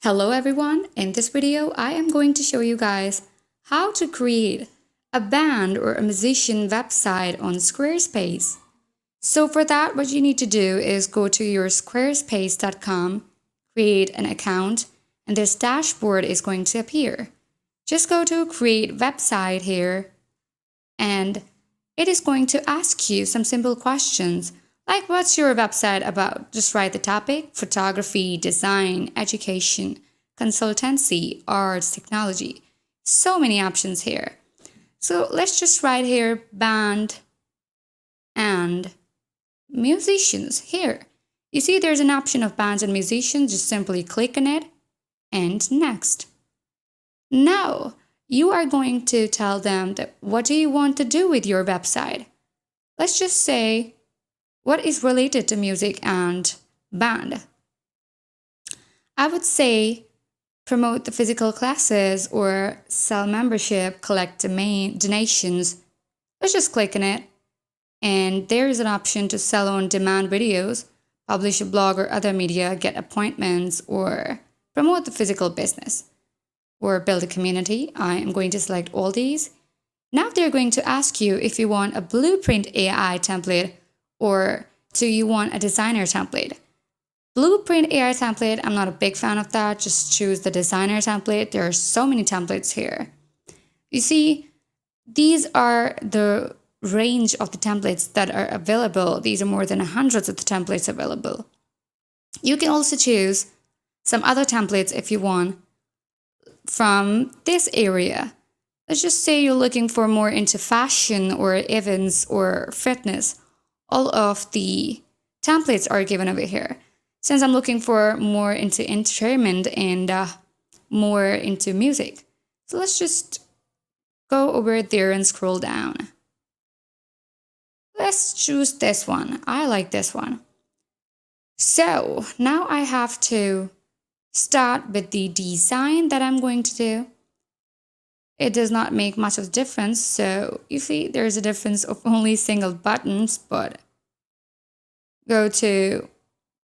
Hello everyone, in this video I am going to show you guys how to create a band or a musician website on Squarespace. So for that, what you need to do is go to your squarespace.com, create an account, and this dashboard is going to appear. Just go to create website here, and it is going to ask you some simple questions like, what's your website about? Just write the topic: photography, design, education, consultancy, arts, technology. So many options here. So let's just write here band and musicians here. You see there's an option of bands and musicians. Just simply click on it and next. Now you are going to tell them that what do you want to do with your website. Let's just say what is related to music and band. I would say promote the physical classes or sell membership, collect donations. Let's just click on it. And there is an option to sell on demand videos, publish a blog or other media, get appointments, or promote the physical business or build a community. I am going to select all these. Now they're going to ask you if you want a blueprint AI template or do you want a designer template. Blueprint AI template, I'm not a big fan of that. Just choose the designer template. There are so many templates here. You see, these are the range of the templates that are available. These are more than hundreds of the templates available. You can also choose some other templates if you want from this area. Let's just say you're looking for more into fashion or events or fitness. All of the templates are given over here. Since I'm looking for more into entertainment and more into music. So let's just go over there and scroll down. Let's choose this one. I like this one. So now I have to start with the design that I'm going to do. It does not make much of a difference. So you see there's a difference of only single buttons, but go to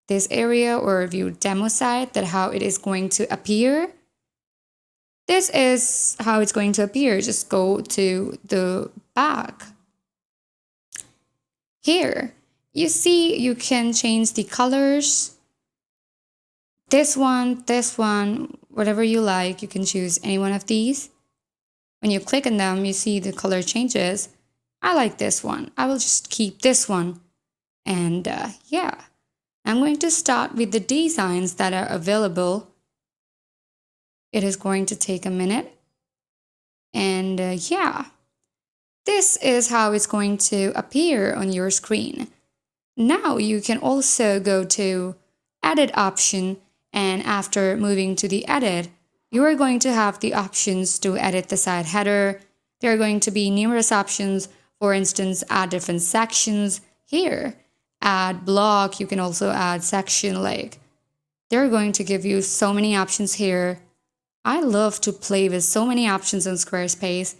this area or view demo site, that how it is going to appear. This is how it's going to appear. Just go to the back. Here, you see you can change the colors. This one, whatever you like, you can choose any one of these. When you click on them, you see the color changes. I like this one. I will just keep this one. And yeah, I'm going to start with the designs that are available. It is going to take a minute. And yeah, this is how it's going to appear on your screen. Now you can also go to edit option, and after moving to the edit, you are going to have the options to edit the site header. There are going to be numerous options. For instance, add different sections here. Add block, you can also add section, like they're going to give you so many options here. I love to play with so many options in Squarespace.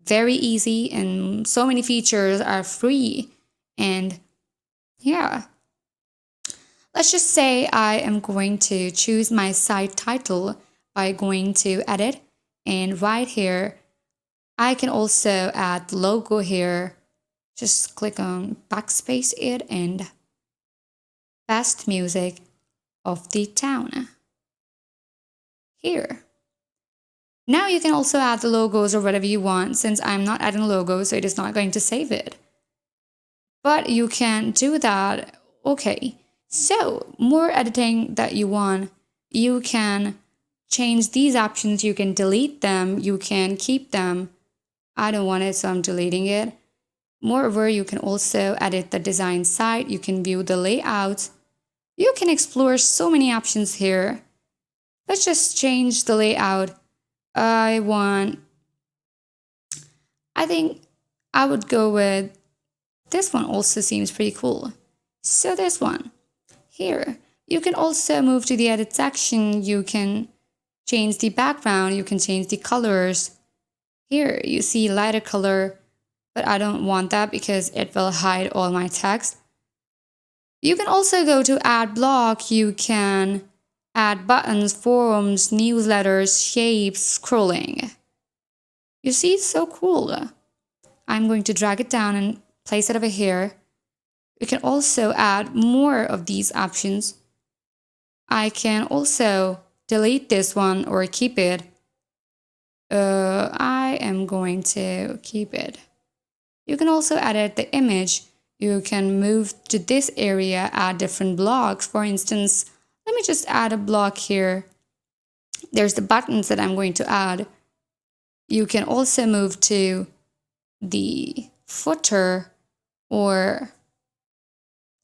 Very easy, and so many features are free. And yeah, let's just say I am going to choose my site title by going to edit, and right here I can also add logo here. Just click on backspace it and best music of the town here. Now you can also add the logos or whatever you want. Since I'm not adding logos, so it is not going to save it. But you can do that. Okay, so more editing that you want, you can change these options. You can delete them, you can keep them. I don't want it, so I'm deleting it. Moreover, you can also edit the design site. You can view the layout. You can explore so many options here. Let's just change the layout. I think I would go with this one. Also seems pretty cool. So this one here. You can also move to the edit section. You can change the background. You can change the colors. Here you see lighter color, but I don't want that because it will hide all my text. You can also go to add block. You can add buttons, forms, newsletters, shapes, scrolling. You see, it's so cool. I'm going to drag it down and place it over here. You can also add more of these options. I can also delete this one or keep it. I am going to keep it. You can also edit the image. You can move to this area, add different blocks. For instance, let me just add a block here. There's the buttons that I'm going to add. You can also move to the footer, or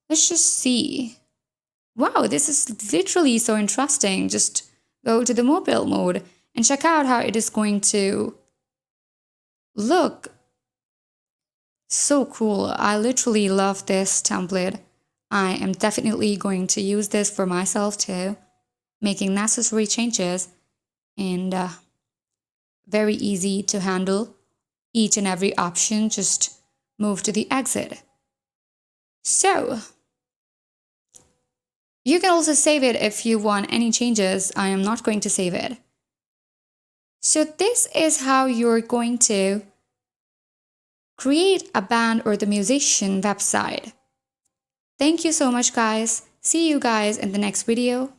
let's just see. Wow, this is literally so interesting. Just go to the mobile mode and check out how it is going to look. So cool. I literally love this template. I am definitely going to use this for myself too, making necessary changes, and very easy to handle. Each and every option, just move to the exit. So you can also save it if you want any changes. I am not going to save it. So this is how you're going to create a band or the musician website. Thank you so much, guys. See you guys in the next video.